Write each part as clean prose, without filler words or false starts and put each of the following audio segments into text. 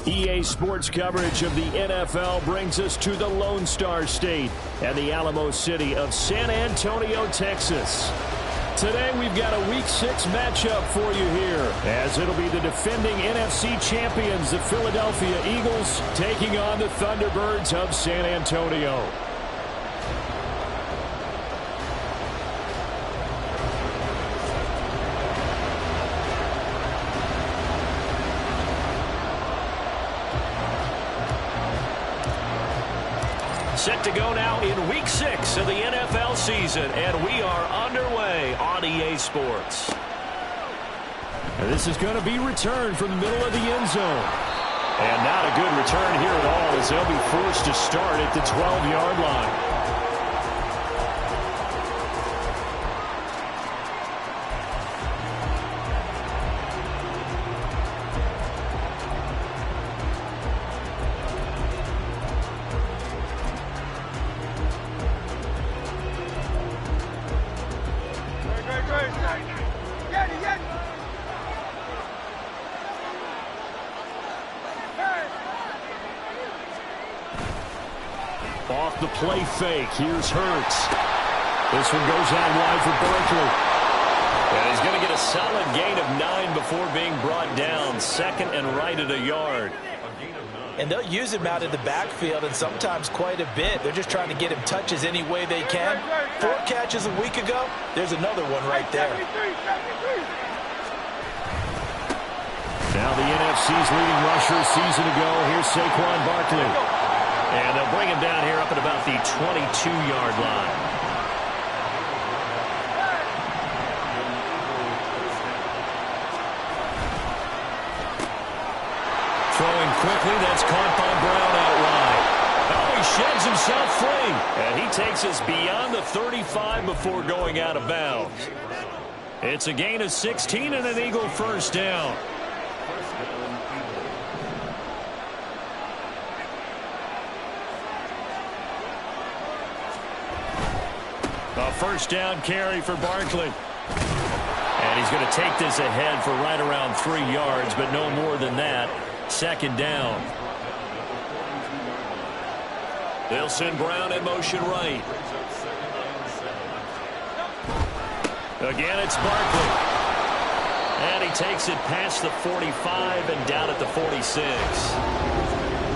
EA Sports coverage of the NFL brings us to the Lone Star State and the Alamo City of San Antonio, Texas. Today we've got a Week 6 matchup for you here, as it'll be the defending NFC champions, the Philadelphia Eagles, taking on the Thunderbirds of San Antonio. Set to go now in Week 6 of the NFL season, and we are underway on EA Sports. And this is going to be returned from the middle of the end zone. And not a good return here at all, as they'll be forced to start at the 12-yard line. Off the play fake, here's Hurts. This one goes out wide for Barkley. And he's going to get a solid gain of 9 before being brought down. Second and right at a yard. And they'll use him out in the backfield, and sometimes quite a bit. They're just trying to get him touches any way they can. 4 catches a week ago. There's another one right there. Now the NFC's leading rusher a season ago. Here's Saquon Barkley. And they'll bring him down here up at about the 22-yard line. Throwing quickly, that's caught by Brown out wide. Oh, he sheds himself free. And he takes us beyond the 35 before going out of bounds. It's a gain of 16 and an Eagle first down. A first down carry for Barkley. And he's going to take this ahead for right around 3 yards, but no more than that. Second down. They'll send Brown in motion right. Again, it's Barkley. And he takes it past the 45 and down at the 46.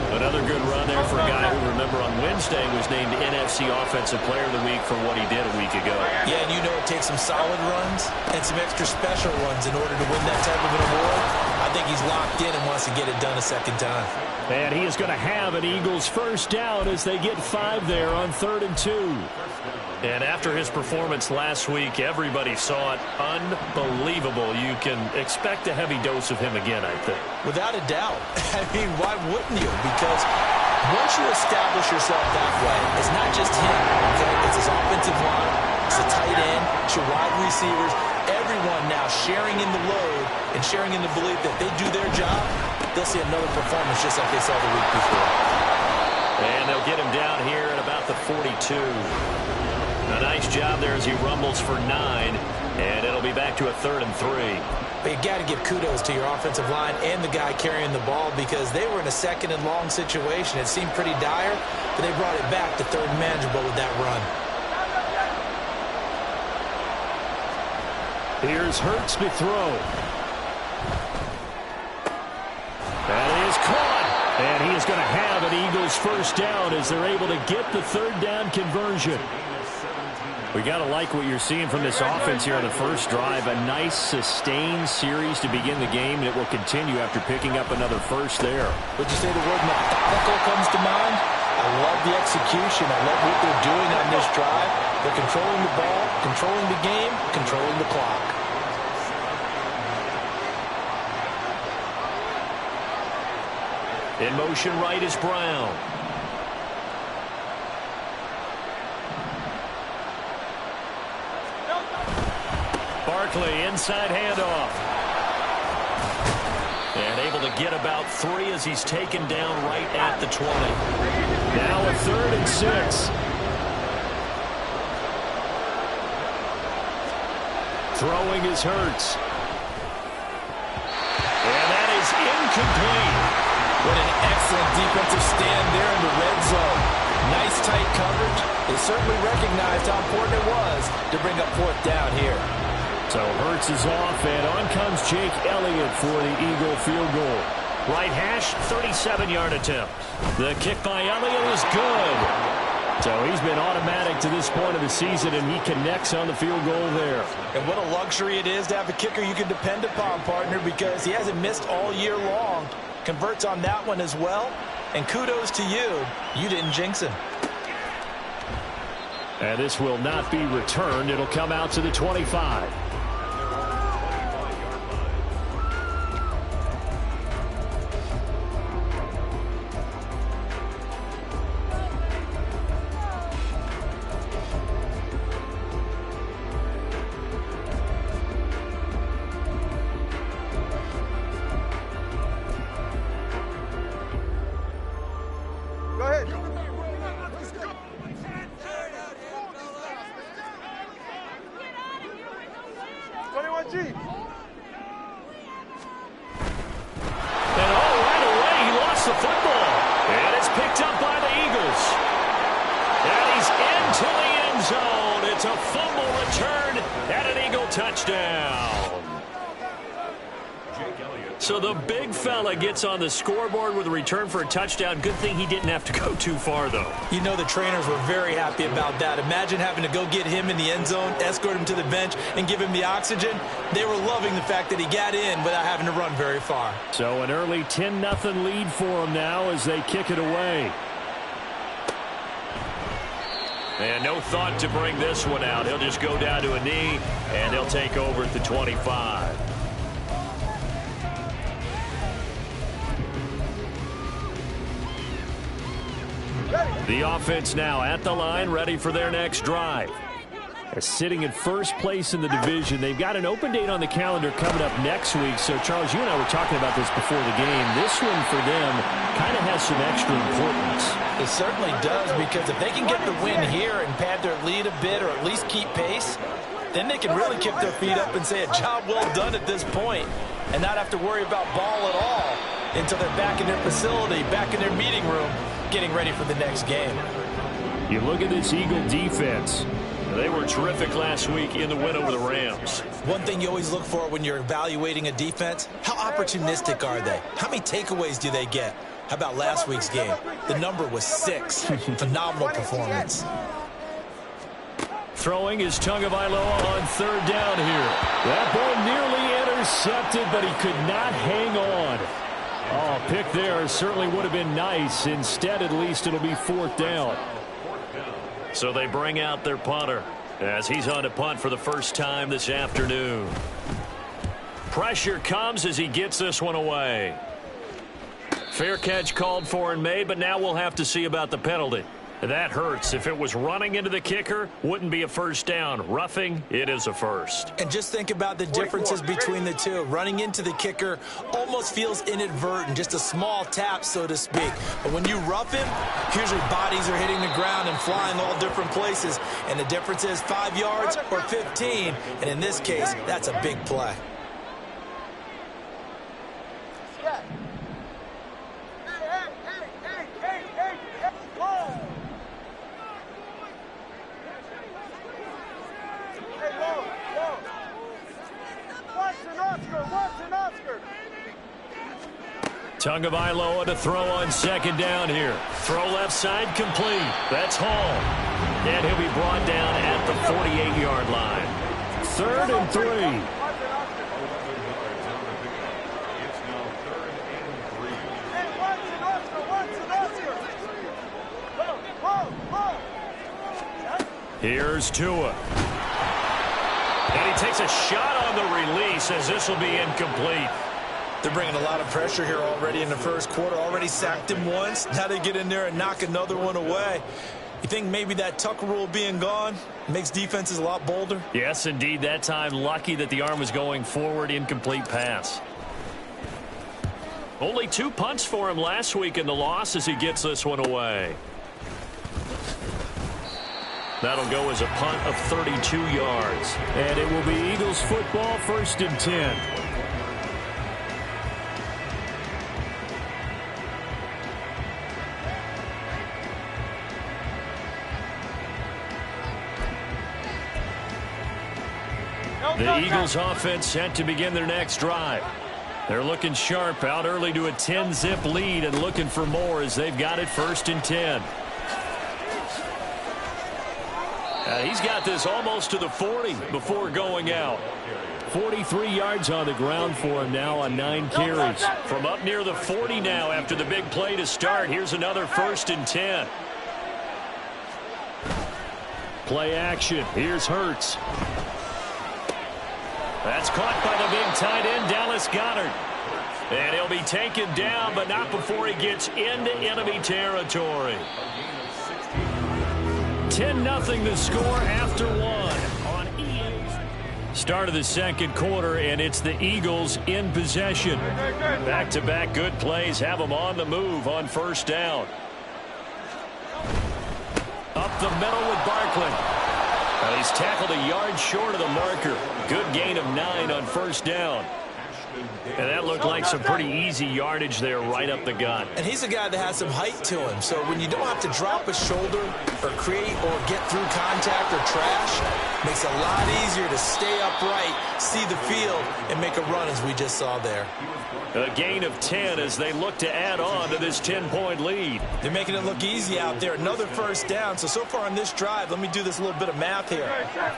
Another good run there for a guy who, remember, on Wednesday was named NFC Offensive Player of the Week for what he did a week ago. Yeah, and you know it takes some solid runs and some extra special runs in order to win that type of an award. I think he's locked in and wants to get it done a second time. And he is going to have an Eagles first down as they get 5 there on 3rd and 2. And after his performance last week, everybody saw it. Unbelievable. You can expect a heavy dose of him again, I think. Without a doubt. I mean, why wouldn't you? Because once you establish yourself that way, it's not just him, okay? It's his offensive line, it's the tight end, it's your wide receivers, everyone now sharing in the load and sharing in the belief that they do their job, they'll see another performance just like they saw the week before. And they'll get him down here at about the 42. A nice job there as he rumbles for 9, and it'll be back to a 3rd and 3. But you got to give kudos to your offensive line and the guy carrying the ball, because they were in a 2nd and long situation. It seemed pretty dire, but they brought it back to 3rd and manageable with that run. Here's Hurts to throw. That is caught. And he is going to have an Eagles first down as they're able to get the 3rd down conversion. We got to like what you're seeing from this offense here on the first drive. A nice, sustained series to begin the game, and it will continue after picking up another first there. Would you say the word methodical comes to mind? I love the execution. I love what they're doing on this drive. They're controlling the ball, controlling the game, controlling the clock. In motion right is Brown. Barkley, inside handoff. And able to get about 3 as he's taken down right at the 20. Now a 3rd and 6. Throwing is Hurts. And that is incomplete. What an excellent defensive stand there in the red zone. Nice tight coverage. They certainly recognized how important it was to bring up fourth down here. So Hurts is off, and on comes Jake Elliott for the Eagle field goal. Right hash, 37-yard attempt. The kick by Elliott is good. So he's been automatic to this point of the season, and he connects on the field goal there. And what a luxury it is to have a kicker you can depend upon, partner, because he hasn't missed all year long. Converts on that one as well. And kudos to you. You didn't jinx him. And this will not be returned. It'll come out to the 25. So the big fella gets on the scoreboard with a return for a touchdown. Good thing he didn't have to go too far, though. You know the trainers were very happy about that. Imagine having to go get him in the end zone, escort him to the bench, and give him the oxygen. They were loving the fact that he got in without having to run very far. So an early 10-0 lead for him now as they kick it away. And no thought to bring this one out. He'll just go down to a knee, and he'll take over at the 25. The offense now at the line, ready for their next drive. Sitting in first place in the division. They've got an open date on the calendar coming up next week. So, Charles, you and I were talking about this before the game. This one for them kind of has some extra importance. It certainly does, because if they can get the win here and pad their lead a bit or at least keep pace, then they can really kick their feet up and say a job well done at this point and not have to worry about ball at all until they're back in their facility, back in their meeting room, getting ready for the next game. You look at this Eagle defense. They were terrific last week in the win over the Rams. One thing you always look for when you're evaluating a defense, how opportunistic are they? How many takeaways do they get? How about last week's game? The number was 6. Phenomenal performance. Throwing is Tagovailoa on third down here. That ball nearly intercepted, but he could not hang on. Oh, pick there certainly would have been nice. Instead, at least it'll be fourth down. So they bring out their punter as he's on to punt for the first time this afternoon. Pressure comes as he gets this one away. Fair catch called for and made, but now we'll have to see about the penalty. That hurts. If it was running into the kicker, wouldn't be a first down. Roughing, it is a first. And just think about the differences between the two. Running into the kicker almost feels inadvertent, just a small tap, so to speak. But when you rough him, here's your bodies are hitting the ground and flying all different places. And the difference is 5 yards or 15. And in this case, that's a big play. Tagovailoa to throw on second down here. Throw left side complete. That's Hall. And he'll be brought down at the 48-yard line. 3rd and 3. Here's Tua. And he takes a shot on the release as this will be incomplete. They're bringing a lot of pressure here already in the first quarter. Already sacked him once. Now they get in there and knock another one away. You think maybe that tuck rule being gone makes defenses a lot bolder? Yes, indeed. That time, lucky that the arm was going forward. Incomplete pass. Only 2 punts for him last week in the loss as he gets this one away. That'll go as a punt of 32 yards. And it will be Eagles football, 1st and 10. The Eagles offense set to begin their next drive. They're looking sharp, out early to a 10-zip lead and looking for more as they've got it 1st and 10. He's got this almost to the 40 before going out. 43 yards on the ground for him now on 9 carries. From up near the 40 now after the big play to start. Here's another 1st and 10. Play action. Here's Hurts. That's caught by the big tight end, Dallas Goedert. And he'll be taken down, but not before he gets into enemy territory. 10-0 the score after 1 on EA's. Start of the second quarter, and it's the Eagles in possession. Back-to-back good plays have them on the move on 1st down. Up the middle with Barkley. Well, he's tackled a yard short of the marker. Good gain of 9 on 1st down. And that looked like some pretty easy yardage there right up the gut. And he's a guy that has some height to him. So when you don't have to drop a shoulder or create or get through contact or trash, makes it a lot easier to stay upright, see the field, and make a run as we just saw there. A gain of 10 as they look to add on to this 10-point lead. They're making it look easy out there. Another 1st down. So far on this drive, let me do this little bit of math here.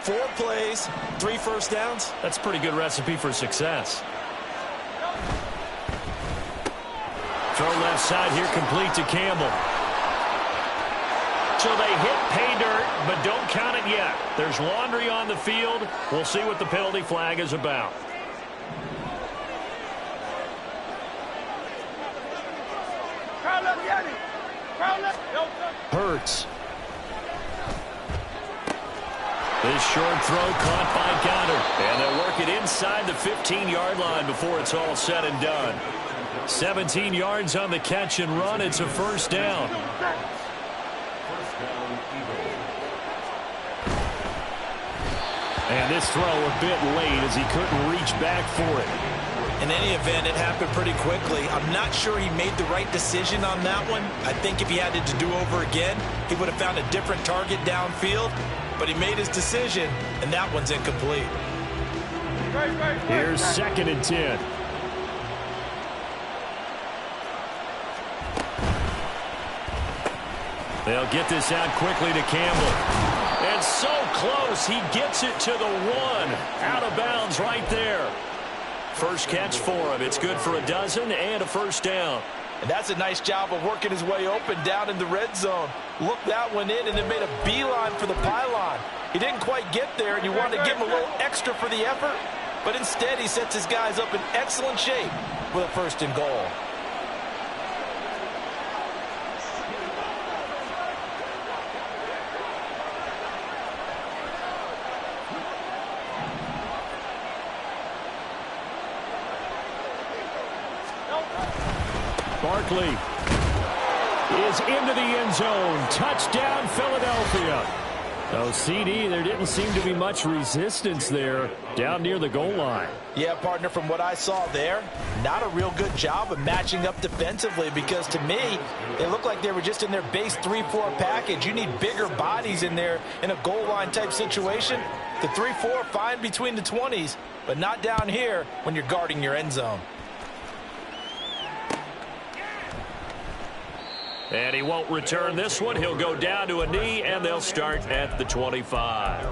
4 plays, 3 1st downs. That's a pretty good recipe for success. Throw left side here, complete to Campbell. So they hit pay dirt, but don't count it yet. There's laundry on the field. We'll see what the penalty flag is about. Hurts. This short throw caught by Goddard. And they'll work it inside the 15-yard line before it's all said and done. 17 yards on the catch and run. It's a 1st down. And this throw a bit late as he couldn't reach back for it. In any event, it happened pretty quickly. I'm not sure he made the right decision on that one. I think if he had to do over again, he would have found a different target downfield. But he made his decision, and that one's incomplete. Here's 2nd and 10. They'll get this out quickly to Campbell. And so close, he gets it to the 1. Out of bounds right there. First catch for him. It's good for a dozen and a 1st down. And that's a nice job of working his way open down in the red zone. Looked that one in and then made a beeline for the pylon. He didn't quite get there, and you wanted to give him a little extra for the effort. But instead, he sets his guys up in excellent shape with a 1st and goal. Barkley is into the end zone. Touchdown, Philadelphia. Oh, CD, there didn't seem to be much resistance there down near the goal line. Yeah, partner, from what I saw there, not a real good job of matching up defensively because to me, they looked like they were just in their base 3-4 package. You need bigger bodies in there in a goal line type situation. The 3-4 fine between the 20s, but not down here when you're guarding your end zone. And he won't return this one. He'll go down to a knee, and they'll start at the 25.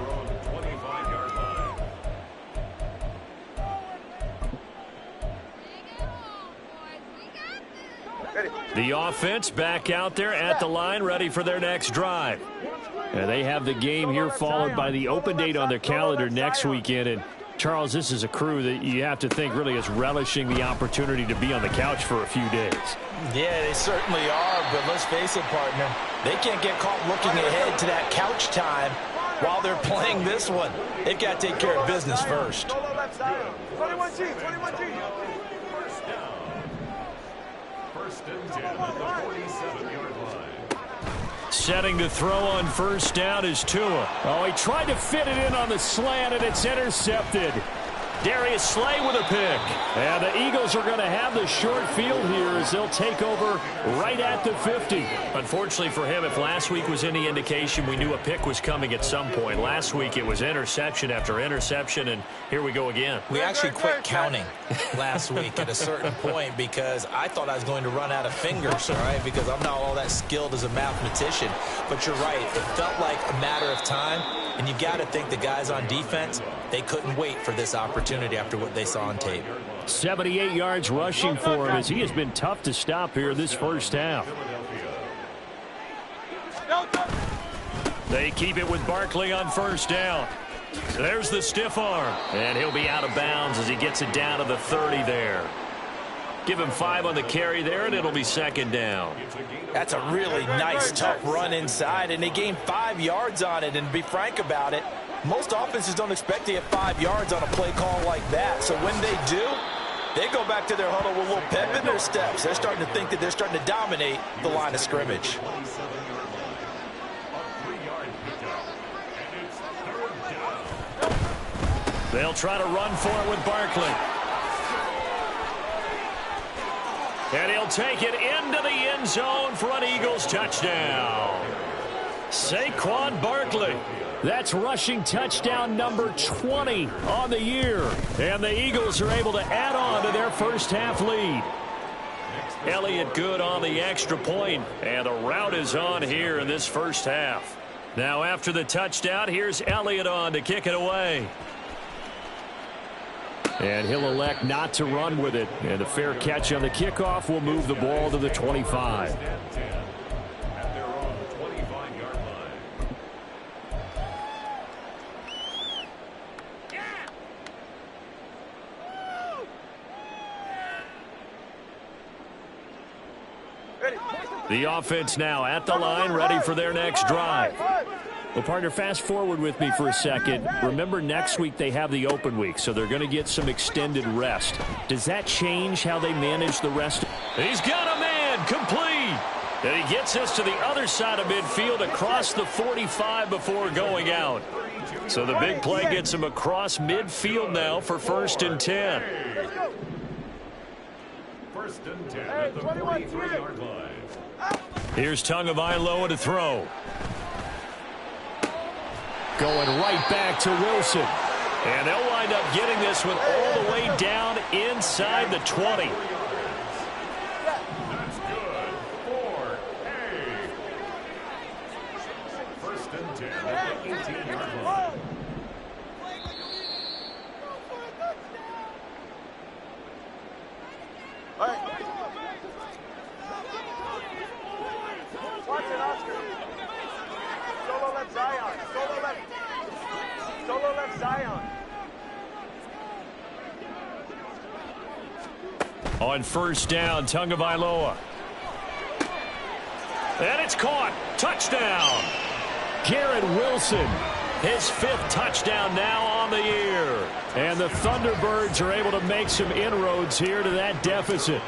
The offense back out there at the line, ready for their next drive. And they have the game here followed by the open date on their calendar next weekend. And Charles, this is a crew that you have to think really is relishing the opportunity to be on the couch for a few days. Yeah, they certainly are, but let's face it, partner. They can't get caught looking ahead to that couch time while they're playing this one. They've got to take care of business first. 21G, 21G. First and 10 at the 47-yard line. Setting to throw on 1st down is Tua. Oh, he tried to fit it in on the slant, and it's intercepted. Darius Slay with a pick. And the Eagles are going to have the short field here as they'll take over right at the 50. Unfortunately for him, if last week was any indication, we knew a pick was coming at some point. Last week it was interception after interception, and here we go again. We actually quit counting last week at a certain point because I thought I was going to run out of fingers, all right, because I'm not all that skilled as a mathematician. But you're right. It felt like a matter of time, and you got to think the guys on defense, they couldn't wait for this opportunity after what they saw on tape. 78 yards rushing for him as he has been tough to stop here this first half. They keep it with Barkley on first down. There's the stiff arm, and he'll be out of bounds as he gets it down to the 30 there. Give him 5 on the carry there, and it'll be second down. That's a really nice, tough run inside, and they gained 5 yards on it. And to be frank about it, most offenses don't expect to get 5 yards on a play call like that. So when they do, they go back to their huddle with a little pep in their steps. They're starting to think that they're starting to dominate the line of scrimmage. They'll try to run for it with Barkley. And he'll take it into the end zone for an Eagles touchdown. Saquon Barkley. That's rushing touchdown number 20 on the year. And the Eagles are able to add on to their first half lead. Elliott good on the extra point, and the route is on here in this first half. Now after the touchdown, here's Elliott on to kick it away. And he'll elect not to run with it. And a fair catch on the kickoff will move the ball to the 25. The offense now at the line, ready for their next drive. Well, partner, fast forward with me for a second. Remember, next week they have the open week, so they're going to get some extended rest. Does that change how they manage the rest? He's got a man, complete. And he gets us to the other side of midfield across the 45 before going out. So the big play gets him across midfield now for 1st and 10. First and 10 at the 43-yard line. Here's Tagovailoa to throw. Going right back to Wilson. And they'll wind up getting this one all the way down inside the 20. That's good. 4A. First and 10 at the 18-yard line. Watch it, Oscar. Solo left Zion. Solo left Zion. On first down, Tagovailoa. And it's caught. Touchdown. Garrett Wilson. His 5th touchdown now on the year. And the Thunderbirds are able to make some inroads here to that deficit.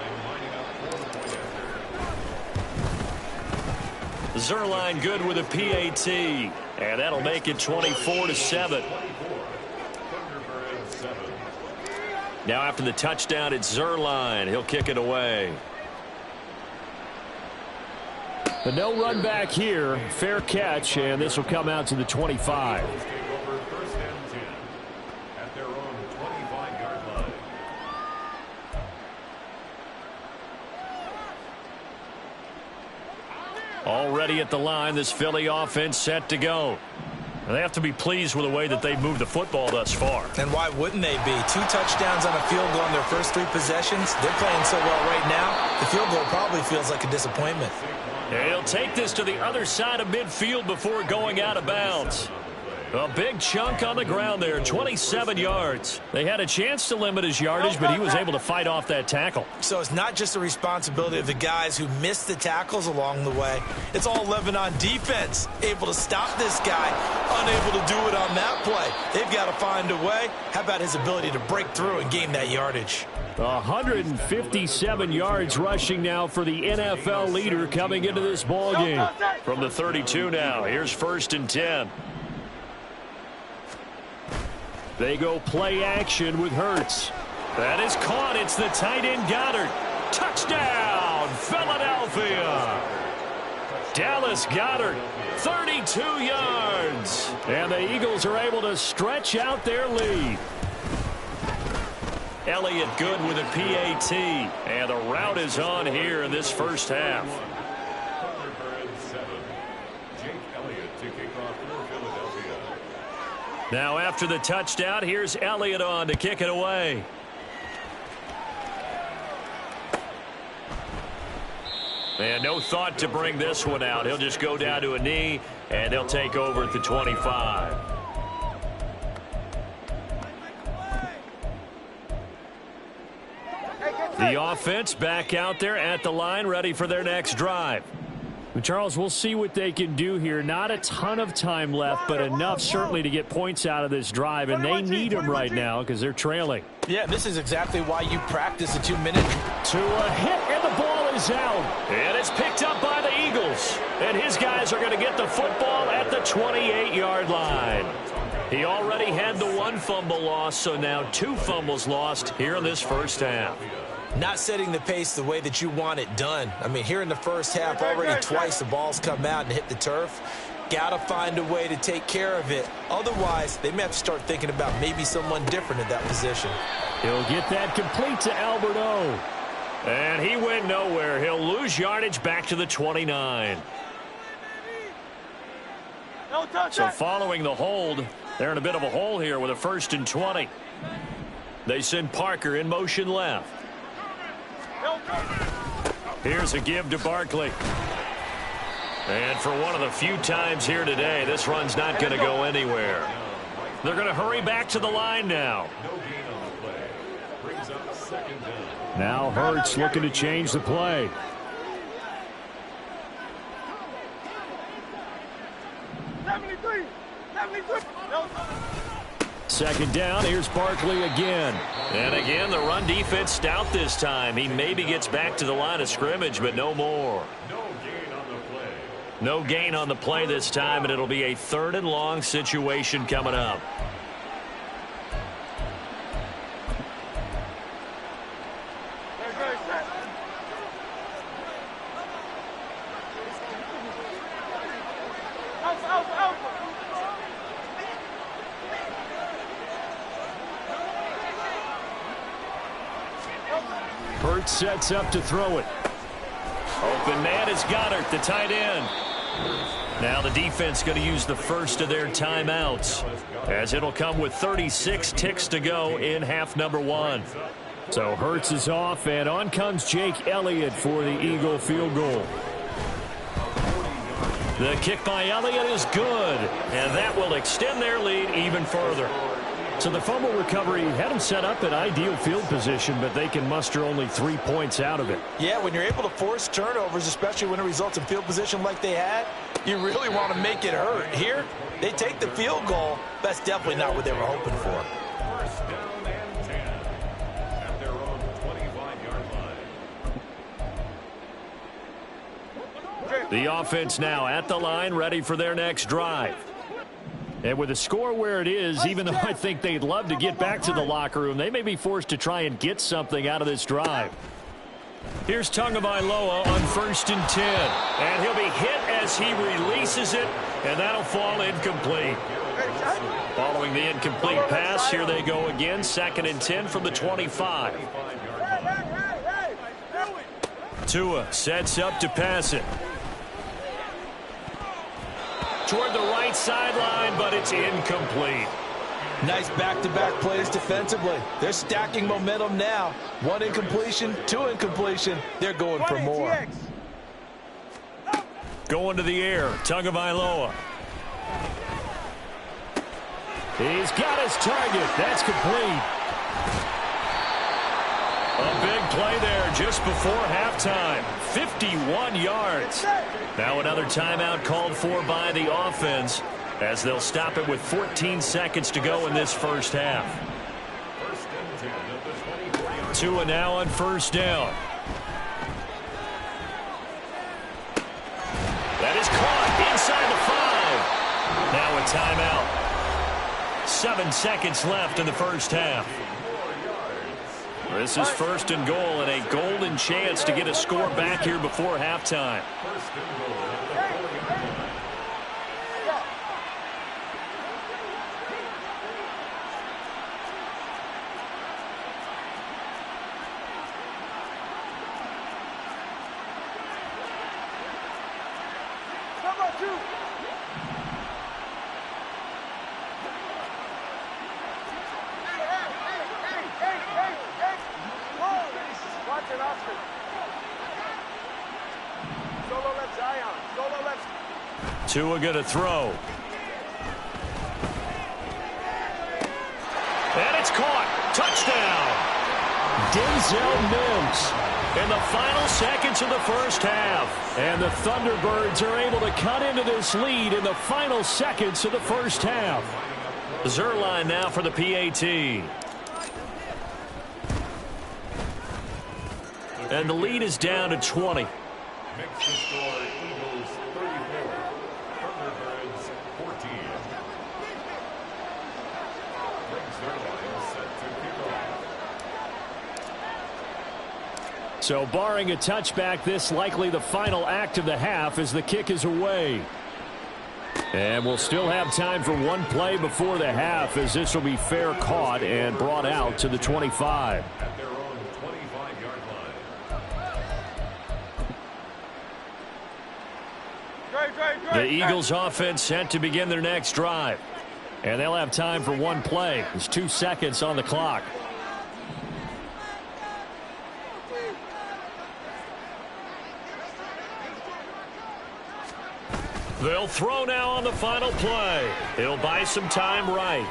Zerline good with a PAT. And that'll make it 24-7. Now after the touchdown, it's Zerline. He'll kick it away. But no run back here. Fair catch, and this will come out to the 25. Already at the line, this Philly offense set to go. And they have to be pleased with the way that they've moved the football thus far. And why wouldn't they be? 2 touchdowns on a field goal in their first 3 possessions. They're playing so well right now, the field goal probably feels like a disappointment. And he'll take this to the other side of midfield before going out of bounds. A big chunk on the ground there, 27 yards. They had a chance to limit his yardage, but he was able to fight off that tackle. So it's not just the responsibility of the guys who missed the tackles along the way. It's all living on defense, able to stop this guy, unable to do it on that play. They've got to find a way. How about his ability to break through and gain that yardage? 157 yards rushing now for the NFL leader coming into this ball game. From the 32 now, here's 1st and 10. They go play action with Hurts. That is caught. It's the tight end Goddard. Touchdown, Philadelphia. Dallas Goedert, 32 yards. And the Eagles are able to stretch out their lead. Elliott good with a PAT. And the route is on here in this first half. Now after the touchdown, here's Elliott on to kick it away. And no thought to bring this one out. He'll just go down to a knee, and they'll take over at the 25. The offense back out there at the line, ready for their next drive. Charles, we'll see what they can do here. Not a ton of time left, but enough certainly to get points out of this drive, and they need them right now because they're trailing. Yeah, this is exactly why you practice a 2-minute. To a hit, and the ball is out. And it's picked up by the Eagles. And his guys are going to get the football at the 28-yard line. He already had the one fumble loss, so now 2 fumbles lost here in this first half. Not setting the pace the way that you want it done. I mean, here in the first half, already twice the ball's come out and hit the turf. Got to find a way to take care of it. Otherwise, they may have to start thinking about maybe someone different at that position. He'll get that complete to Alberto. And he went nowhere. He'll lose yardage back to the 29. So following the hold, they're in a bit of a hole here with a 1st and 20. They send Parker in motion left. Here's a give to Barkley. And for one of the few times here today, this run's not going to go anywhere. They're going to hurry back to the line now. Now Hurts looking to change the play. Second down, here's Barkley again. And again, the run defense stout this time. He maybe gets back to the line of scrimmage, but no more. No gain on the play this time, and it'll be a 3rd and long situation coming up. Hurts sets up to throw it. Open man is Goddard, the tight end. Now the defense going to use the first of their timeouts, as it'll come with 36 ticks to go in half number 1. So Hurts is off, and on comes Jake Elliott for the Eagle field goal. The kick by Elliott is good, and that will extend their lead even further. So the fumble recovery had them set up in ideal field position, but they can muster only 3 points out of it. Yeah, when you're able to force turnovers, especially when it results in field position like they had, you really want to make it hurt. Here, they take the field goal. That's definitely not what they were hoping for. First down and 10 at their own 25-yard line. The offense now at the line, ready for their next drive. And with the score where it is, even though I think they'd love to get back to the locker room, they may be forced to try and get something out of this drive. Here's Tagovailoa on 1st and 10. And he'll be hit as he releases it, and that'll fall incomplete. Following the incomplete pass, here they go again. 2nd and 10 from the 25. Tua sets up to pass it. Toward the right sideline, but it's incomplete. Nice back-to-back plays defensively. They're stacking momentum now. 1 incompletion, 2 incompletion. They're going for more. Going to the air, Tagovailoa. He's got his target. That's complete. A big play there just before halftime. 51 yards. Now another timeout called for by the offense, as they'll stop it with 14 seconds to go in this first half. Tua now on 1st down. That is caught inside the 5. Now a timeout. 7 seconds left in the first half. This is 1st and goal, and a golden chance to get a score back here before halftime. Tua going to throw. And it's caught. Touchdown. Denzel Mims in the final seconds of the first half. And the Thunderbirds are able to cut into this lead in the final seconds of the first half. Zerline now for the PAT. And the lead is down to 20. Makes the score Eagles 34, Thunderbirds 14. Zerline set to kick off. So barring a touchback, this likely the final act of the half as the kick is away. And we'll still have time for one play before the half as this will be fair caught and brought out to the 25. At their own 25-yard line. The Eagles offense set to begin their next drive. And they'll have time for one play. There's 2 seconds on the clock. They'll throw now on the final play. He'll buy some time right.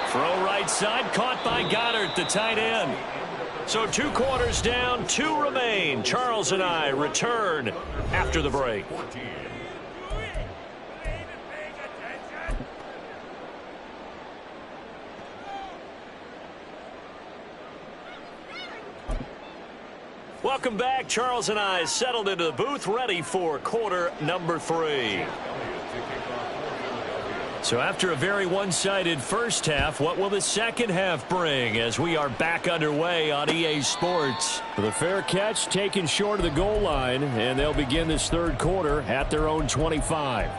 Throw right side, caught by Goddard, the tight end. So 2 quarters down, 2 remain. Charles and I return after the break. Welcome back. Charles and I settled into the booth, ready for quarter number 3. So after a very one-sided first half, what will the second half bring as we are back underway on EA Sports? The fair catch taken short of the goal line, and they'll begin this third quarter at their own 25.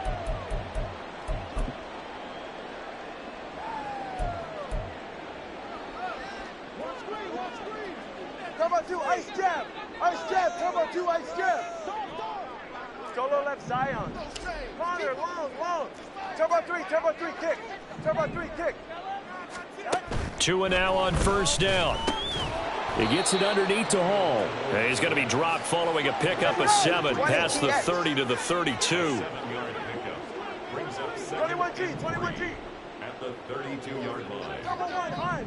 Turbo 2, ice jab. Ice jab, turbo 2, ice jab. Solo left Zion. Corner, long. Turbo 3, kick. Turbo 3, kick. Tua now on first down. He gets it underneath to Hall. And he's going to be dropped following a pickup of 7 past the 30 to the 32. 7-yard pickup. Brings up 21G. at the 32-yard line. Turbo 1, on.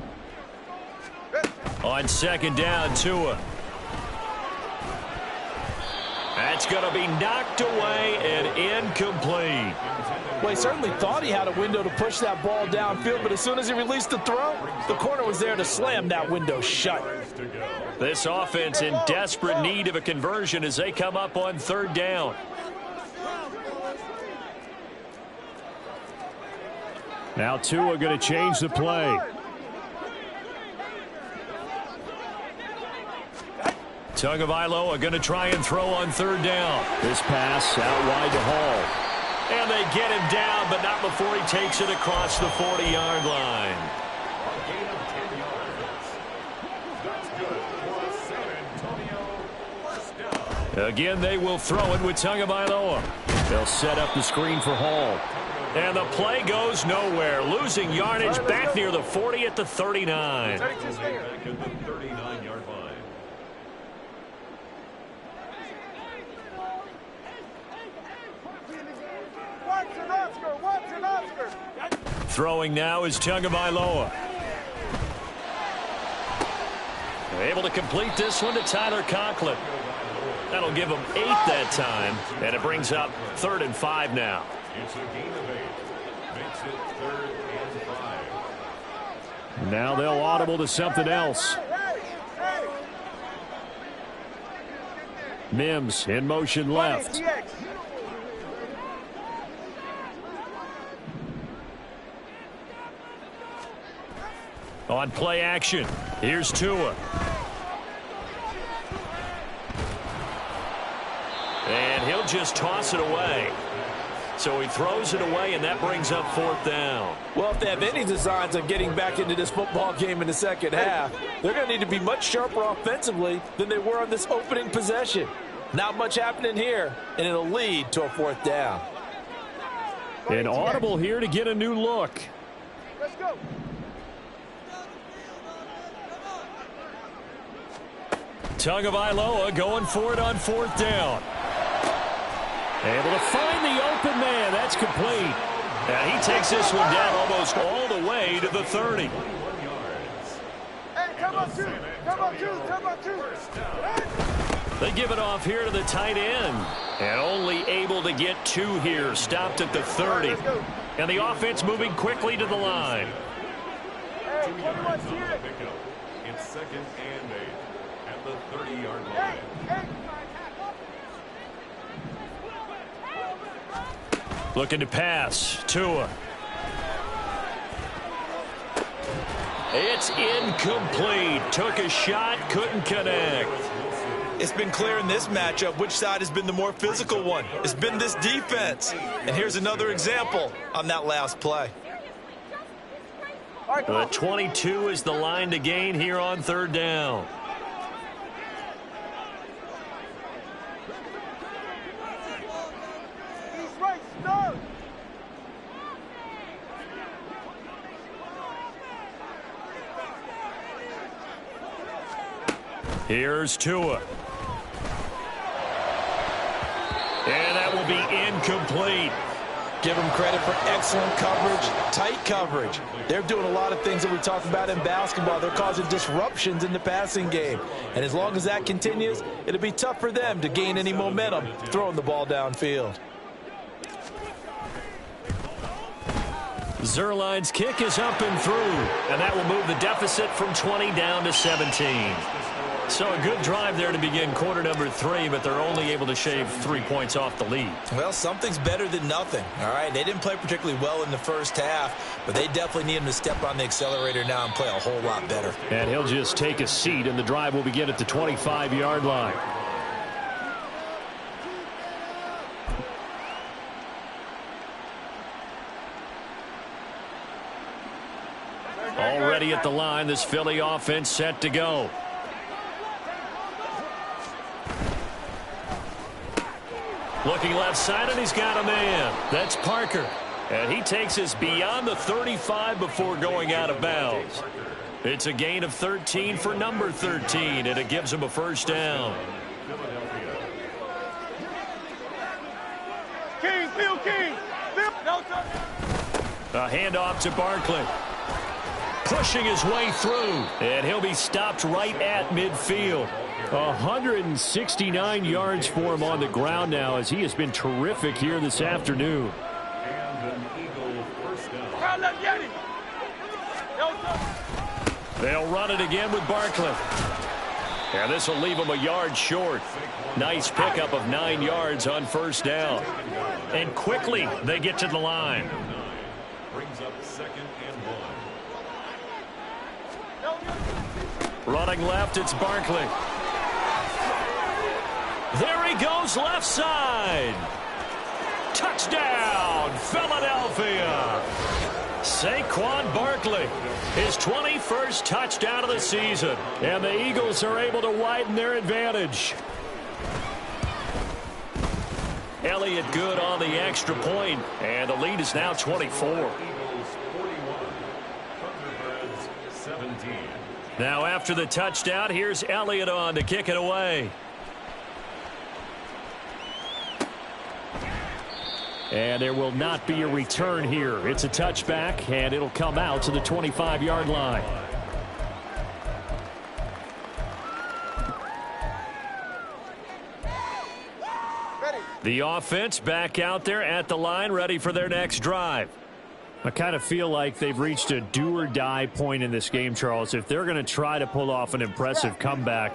On second down, Tua. That's going to be knocked away and incomplete. Well, he certainly thought he had a window to push that ball downfield, but as soon as he released the throw, the corner was there to slam that window shut. This offense in desperate need of a conversion as they come up on third down. Now Tua going to change the play. Tagovailoa going to try and throw on third down. This pass out wide to Hall. And they get him down, but not before he takes it across the 40-yard line. Gain of 10 yards. That's good for San Antonio. First down. Again, they will throw it with Tagovailoa. They'll set up the screen for Hall. And the play goes nowhere. Losing yardage back near the 40 at the 39. Back at the 39-yard line. Throwing now is Tagovailoa. Able to complete this one to Tyler Conklin. That'll give him 8 that time, and it brings up 3rd and 5 now. It's a gain of 8. Makes it 3rd and 5. Now they'll audible to something else. Mims in motion left. On play action, here's Tua. And he'll just toss it away. So he throws it away, and that brings up 4th down. Well, if they have any designs on getting back into this football game in the second half, they're going to need to be much sharper offensively than they were on this opening possession. Not much happening here, and it'll lead to a 4th down. An audible here to get a new look. Let's go. Tagovailoa going for it on 4th down. Able to find the open man. That's complete. And he takes this one down almost all the way to the 30. Hey, come on, two. Come on, two. Come on, two. They give it off here to the tight end. And only able to get 2 here. Stopped at the 30. And the offense moving quickly to the line. Hey, 21 here. It's 2nd and 8 at the 30-yard line. Hey. Looking to pass. Tua. It's incomplete. Took a shot, couldn't connect. It's been clear in this matchup which side has been the more physical one. It's been this defense. And here's another example on that last play. The 22 is the line to gain here on 3rd down. He's right, snug. Here's Tua. And that will be incomplete. Give them credit for excellent coverage, tight coverage. They're doing a lot of things that we talk about in basketball. They're causing disruptions in the passing game. And as long as that continues, it'll be tough for them to gain any momentum throwing the ball downfield. Zerline's kick is up and through. And that will move the deficit from 20 down to 17. So a good drive there to begin quarter number 3, but they're only able to shave 3 points off the lead. Well, something's better than nothing, all right? They didn't play particularly well in the first half, but they definitely need him to step on the accelerator now and play a whole lot better. And he'll just take a seat, and the drive will begin at the 25-yard line. Already at the line, this Philly offense set to go. Looking left side, and he's got a man. That's Parker. And he takes us beyond the 35 before going out of bounds. It's a gain of 13 for number 13, and it gives him a 1st down. King, Phil King. No, A handoff to Barkley. Pushing his way through, and he'll be stopped right at midfield. 169 yards for him on the ground now, as he has been terrific here this afternoon. And an Eagle 1st down. They'll run it again with Barkley. And this will leave him a yard short. Nice pickup of 9 yards on 1st down. And quickly they get to the line. Brings up 2nd and 1. Running left, it's Barkley. There he goes left side. Touchdown, Philadelphia. Saquon Barkley, his 21st touchdown of the season. And the Eagles are able to widen their advantage. Elliott good on the extra point, and the lead is now 24. Eagles 41, Thunderbirds 17. Now after the touchdown, here's Elliott on to kick it away. And there will not be a return here. It's a touchback, and it'll come out to the 25-yard line. The offense back out there at the line, ready for their next drive. I kind of feel like they've reached a do-or-die point in this game, Charles. If they're going to try to pull off an impressive comeback,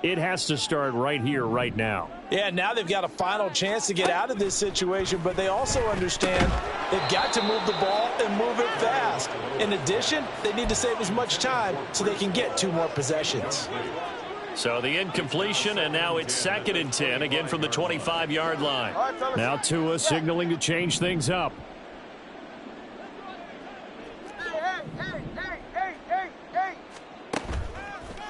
it has to start right here, right now. Yeah, now they've got a final chance to get out of this situation, but they also understand They've got to move the ball and move it fast. In addition, they need to save as much time so they can get 2 more possessions. So the incompletion, and now it's 2nd and 10, again from the 25-yard line. Now Tua signaling to change things up.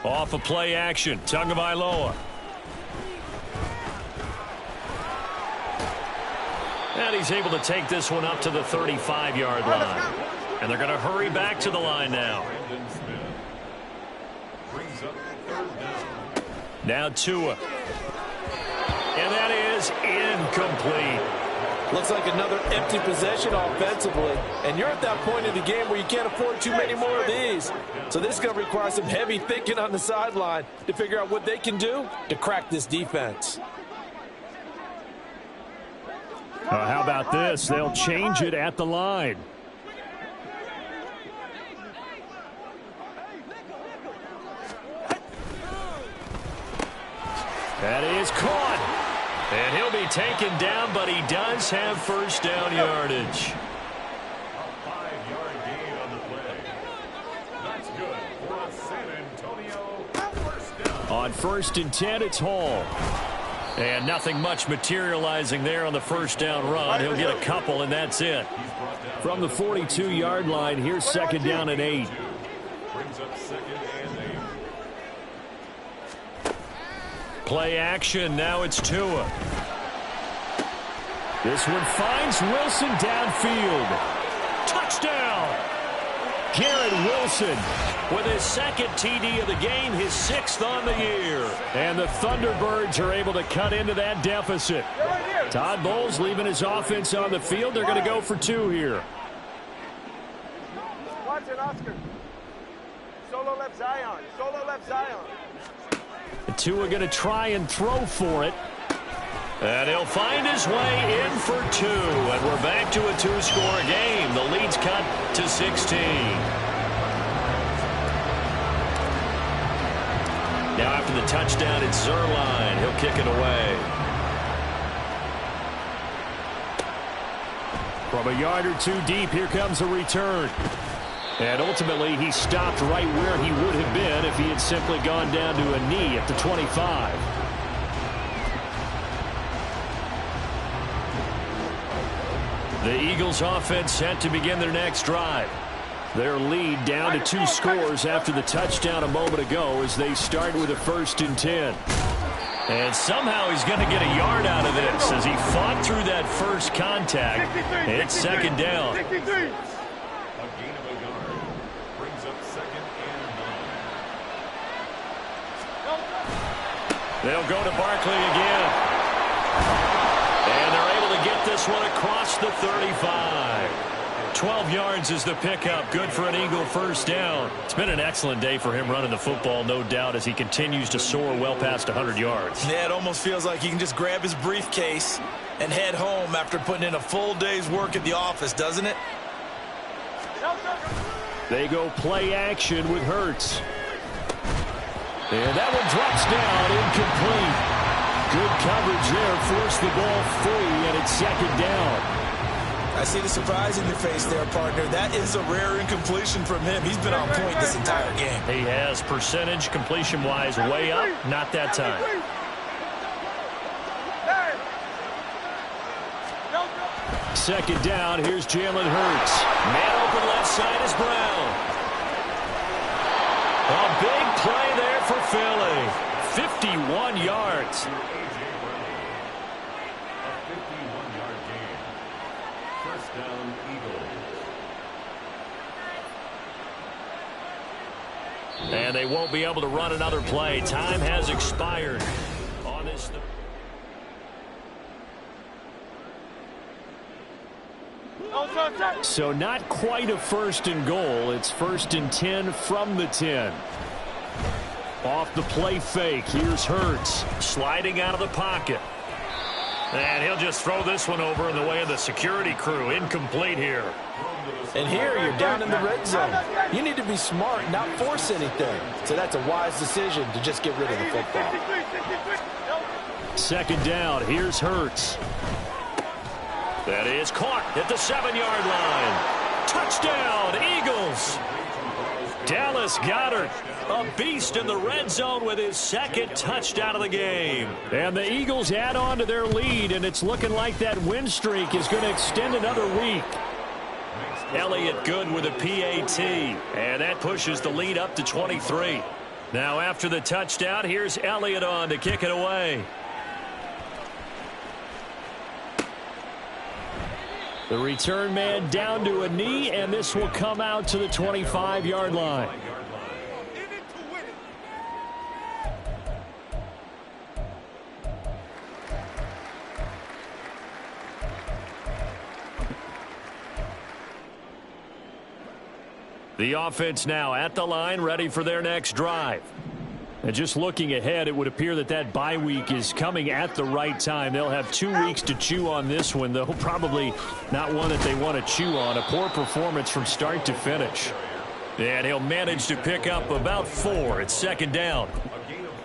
Off a play action, Tagovailoa. And he's able to take this one up to the 35-yard line. And they're going to hurry back to the line now. Now Tua. And that is incomplete. Looks like another empty possession offensively. And you're at that point in the game where you can't afford too many more of these. So this is going to require some heavy thinking on the sideline to figure out what they can do to crack this defense. How about this? They'll change it at the line. That is caught. And he'll be taken down, but he does have first down yardage. A 5-yard gain on the play. That's good for San Antonio. First down. On 1st and 10, it's Hall. And nothing much materializing there on the first down run. He'll get a couple, and that's it. From the 42-yard line, here's 2nd down and 8. Brings up 2nd and 8. Play action. Now it's Tua. This one finds Wilson downfield. Touchdown! Garrett Wilson with his 2nd TD of the game, his 6th on the year. And the Thunderbirds are able to cut into that deficit. Todd Bowles leaving his offense on the field. They're going to go for 2 here. Watch it, Oscar. Solo left Zion. Solo left Zion. Tua going to try and throw for it. And he'll find his way in for 2. And we're back to a 2-score game. The lead's cut to 16. Now after the touchdown, it's Zerline. He'll kick it away. From a yard or 2 deep, here comes a return. And ultimately, he stopped right where he would have been if he had simply gone down to a knee at the 25. The Eagles offense set to begin their next drive. Their lead down to 2 scores after the touchdown a moment ago as they start with a 1st and 10. And somehow he's going to get a yard out of this as he fought through that first contact. It's 2nd down. A gain of a yard. Brings up 2nd and 9. They'll go to Barkley again. And they're able to get this one across the 35. 12 yards is the pickup. Good for an Eagle first down. It's been an excellent day for him running the football, no doubt, as he continues to soar well past 100 yards. Yeah, it almost feels like he can just grab his briefcase and head home after putting in a full day's work at the office, doesn't it? They go play action with Hurts. And that one drops down, incomplete. Good coverage there, forced the ball free, and it's 2nd down. I see the surprise in your face there, partner. That is a rare incompletion from him. He's been on point this entire game. He has percentage completion-wise way up, not that time. Second down, here's Jalen Hurts. Man open left side is Brown. A big play there for Philly. 51 yards. A 51-yard gain. First down, Eagles. And they won't be able to run another play. Time has expired on this. So not quite a 1st and goal. It's 1st and 10 from the 10. Off the play fake. Here's Hurts sliding out of the pocket. And he'll just throw this one over in the way of the security crew. Incomplete here. And here you're down in the red zone. You need to be smart and not force anything. So that's a wise decision to just get rid of the football. 2nd down. Here's Hurts. That is caught at the 7-yard line. Touchdown, Eagles. Dallas Goedert, a beast in the red zone with his second touchdown of the game. And the Eagles add on to their lead, and it's looking like that win streak is going to extend another week. Elliott good with a PAT, and that pushes the lead up to 23. Now after the touchdown, here's Elliott on to kick it away. The return man down to a knee, and this will come out to the 25-yard line. The offense now at the line, ready for their next drive. And just looking ahead, it would appear that that bye week is coming at the right time. They'll have 2 weeks to chew on this one, though probably not one that they want to chew on. A poor performance from start to finish. And he'll manage to pick up about 4 at second down.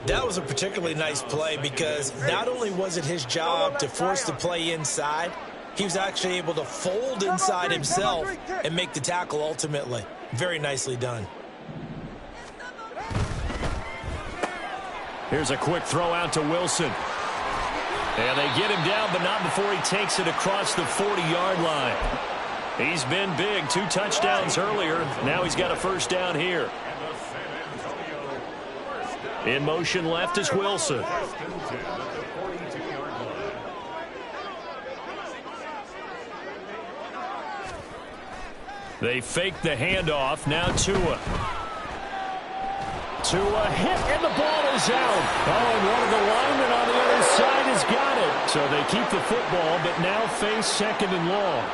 That was a particularly nice play because not only was it his job to force the play inside, he was actually able to fold inside himself and make the tackle ultimately. Very nicely done. Here's a quick throw out to Wilson. And they get him down, but not before he takes it across the 40-yard line. He's been big. 2 touchdowns earlier. Now he's got a first down here. In motion left is Wilson. They fake the handoff. Now Tua. Tua hit, and the ball is out. Oh, and one of the linemen on the other side has got it. So they keep the football, but now face second and long.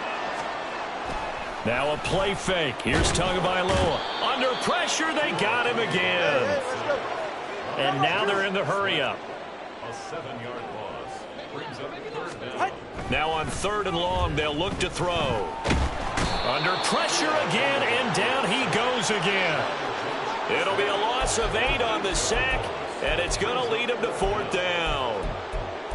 Now a play fake. Here's Tagovailoa. Under pressure, they got him again. And now they're in the hurry-up. A 7-yard loss brings up third down. Now on 3rd and long, they'll look to throw. Under pressure again, and down he goes again. It'll be a loss of 8 on the sack, and it's going to lead him to 4th down.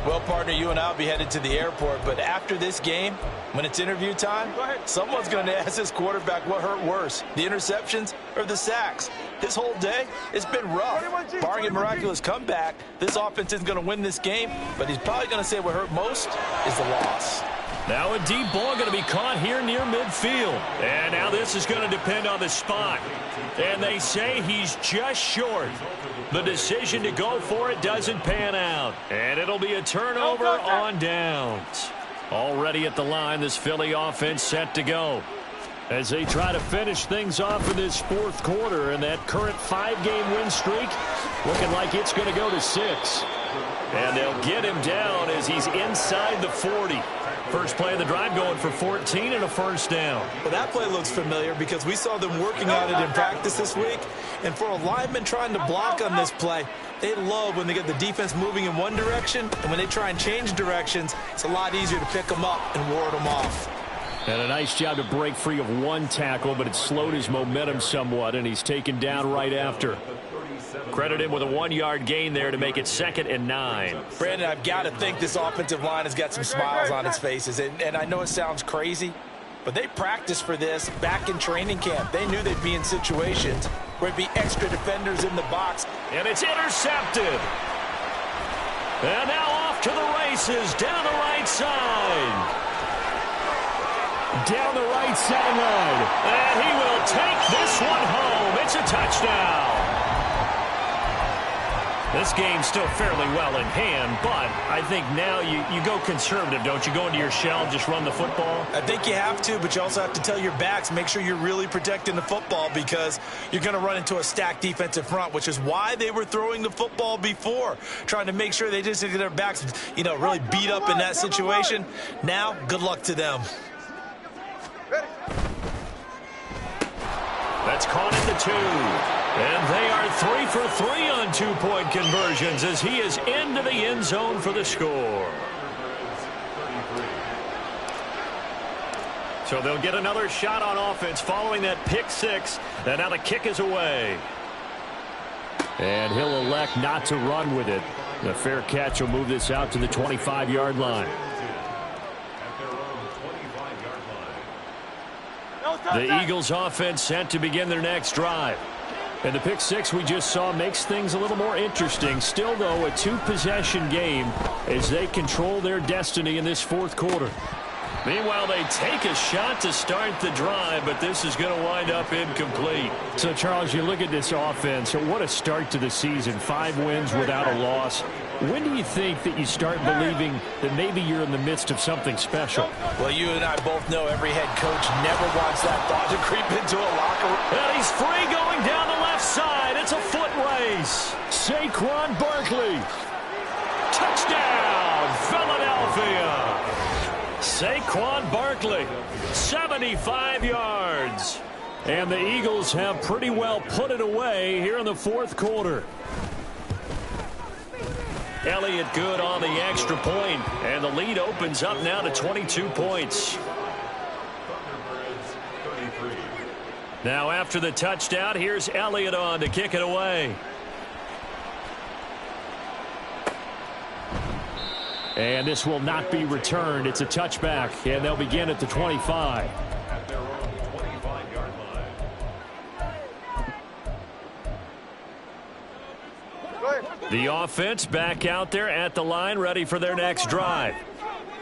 Well, partner, you and I will be headed to the airport, but after this game, when it's interview time, someone's going to ask this quarterback what hurt worse, the interceptions or the sacks. His whole day, it's been rough. Barring a miraculous comeback, this offense isn't going to win this game, but he's probably going to say what hurt most is the loss. Now a deep ball going to be caught here near midfield. And now this is going to depend on the spot. And they say he's just short. The decision to go for it doesn't pan out. And it'll be a turnover on downs. Already at the line, this Philly offense set to go. As they try to finish things off in this 4th quarter, and that current 5-game win streak looking like it's going to go to 6. And they'll get him down as he's inside the 40. First play of the drive going for 14 and a first down. Well, that play looks familiar because we saw them working on it in practice this week. And for a lineman trying to block on this play, they love when they get the defense moving in one direction. And when they try and change directions, it's a lot easier to pick them up and ward them off. And a nice job to break free of 1 tackle, but it slowed his momentum somewhat, and he's taken down right after. Credit him with a 1-yard gain there to make it 2nd and 9. Brandon, I've got to think this offensive line has got some smiles on its faces. And I know it sounds crazy, but they practiced for this back in training camp. They knew they'd be in situations where it'd be extra defenders in the box. And it's intercepted. And now off to the races down the right side. Down the right sideline. And he will take this one home. It's a touchdown. This game's still fairly well in hand, but I think now you go conservative, don't you? Go into your shell, just run the football? I think you have to, but you also have to tell your backs, make sure you're really protecting the football because you're going to run into a stacked defensive front, which is why they were throwing the football before, trying to make sure they just get their backs, really beat up in that situation. Now, good luck to them. That's caught at the 2. And they are 3 for 3 on 2-point conversions as he is into the end zone for the score. So they'll get another shot on offense following that pick 6. And now the kick is away. And he'll elect not to run with it. The fair catch will move this out to the 25-yard line. The Eagles offense set to begin their next drive. And the pick six we just saw makes things a little more interesting. Still, though, a two-possession game as they control their destiny in this fourth quarter. Meanwhile, they take a shot to start the drive, but this is going to wind up incomplete. So, Charles, you look at this offense, what a start to the season. 5 wins without a loss. When do you think that you start believing that maybe you're in the midst of something special? Well, you and I both know every head coach never wants that thought to creep into a locker room. And he's free going down the left side. It's a foot race. Saquon Barkley. Touchdown, Philadelphia. Saquon Barkley, 75 yards. And the Eagles have pretty well put it away here in the fourth quarter. Elliott good on the extra point, and the lead opens up now to 22 points. Now after the touchdown, here's Elliott on to kick it away. And this will not be returned. It's a touchback, and they'll begin at the 25. At their own 25-yard line. The offense back out there at the line, ready for their next drive.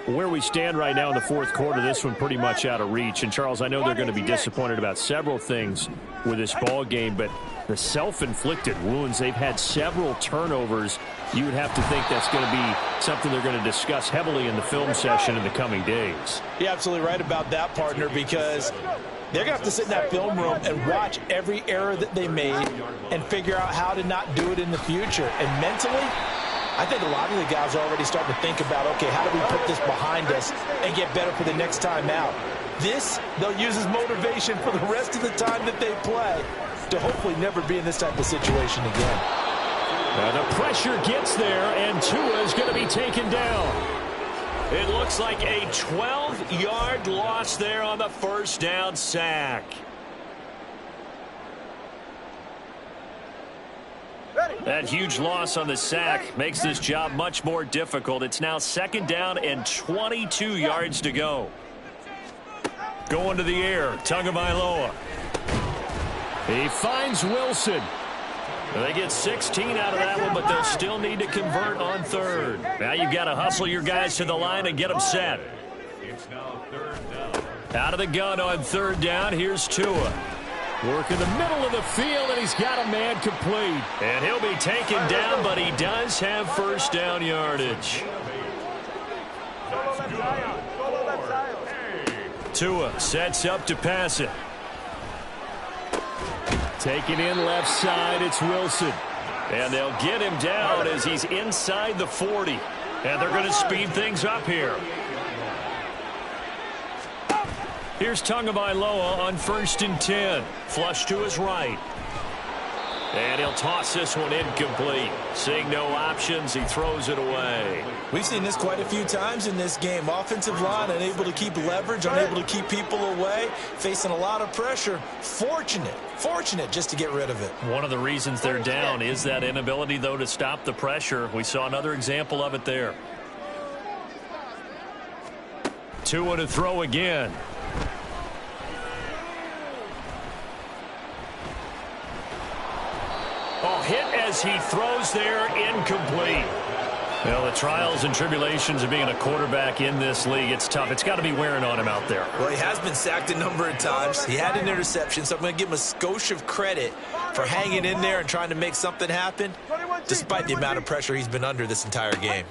Where we stand right now in the fourth quarter, this one pretty much out of reach. And, Charles, I know they're going to be disappointed about several things with this ball game, but the self-inflicted wounds, they've had several turnovers. You would have to think that's going to be something they're going to discuss heavily in the film session in the coming days. You're absolutely right about that, partner, because they're going to have to sit in that film room and watch every error that they made and figure out how to not do it in the future. And mentally, I think a lot of the guys are already starting to think about, okay, how do we put this behind us and get better for the next time out? This, they'll use as motivation for the rest of the time that they play to hopefully never be in this type of situation again. The pressure gets there, and Tua is going to be taken down. It looks like a 12-yard loss there on the first down sack. That huge loss on the sack makes this job much more difficult. It's now second down and 22 yards to go. Going to the air, Tagovailoa. He finds Wilson. They get 16 out of that one, but they'll still need to convert on third. Now you've got to hustle your guys to the line and get them set. It's now third down. Out of the gun on third down, here's Tua. Work in the middle of the field, and he's got a man complete. And he'll be taken down, but he does have first down yardage. Tua sets up to pass it. Taking in left side, it's Wilson. And they'll get him down as he's inside the 40. And they're going to speed things up here. Here's Tagovailoa on 1st and 10. Flush to his right. And he'll toss this one incomplete. Seeing no options, he throws it away. We've seen this quite a few times in this game. Offensive line unable to keep leverage, unable to keep people away, facing a lot of pressure. Fortunate just to get rid of it. One of the reasons they're down is that inability, though, to stop the pressure. We saw another example of it there. Tua to throw again. Oh, hit as he throws there, incomplete. Well, the trials and tribulations of being a quarterback in this league, it's tough. It's got to be wearing on him out there. Well, he has been sacked a number of times. He had an interception, so I'm going to give him a skosh of credit for hanging in there and trying to make something happen, despite the amount of pressure he's been under this entire game.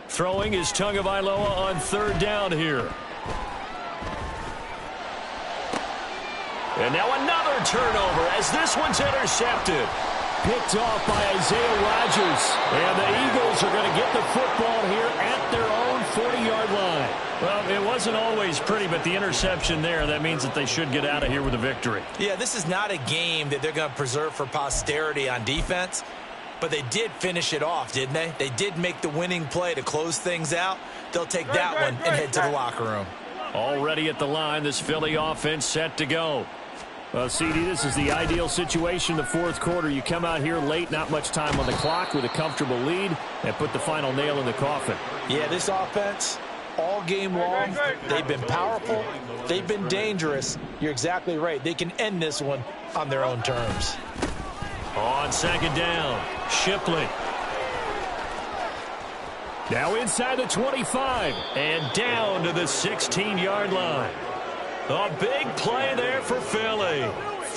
Throwing is Tagovailoa on third down here. And now another turnover as this one's intercepted. Picked off by Isaiah Rodgers. And the Eagles are going to get the football here at their own 40-yard line. Well, it wasn't always pretty, but the interception there, that means that they should get out of here with a victory. Yeah, this is not a game that they're going to preserve for posterity on defense, but they did finish it off, didn't they? They did make the winning play to close things out. They'll take that one and head to the locker room. Already at the line, this Philly offense set to go. Well, CD, this is the ideal situation in the fourth quarter. You come out here late, not much time on the clock with a comfortable lead, and put the final nail in the coffin. Yeah, this offense, all game long. They've been powerful. They've been dangerous. You're exactly right. They can end this one on their own terms. On second down, Shipley. Now inside the 25 and down to the 16-yard line. A big play there for Philly.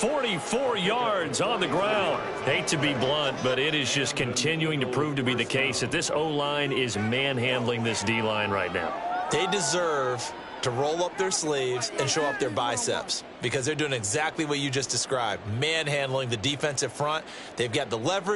44 yards on the ground. Hate to be blunt, but it is just continuing to prove to be the case that this O-line is manhandling this D-line right now. They deserve to roll up their sleeves and show up their biceps because they're doing exactly what you just described, manhandling the defensive front. They've got the leverage.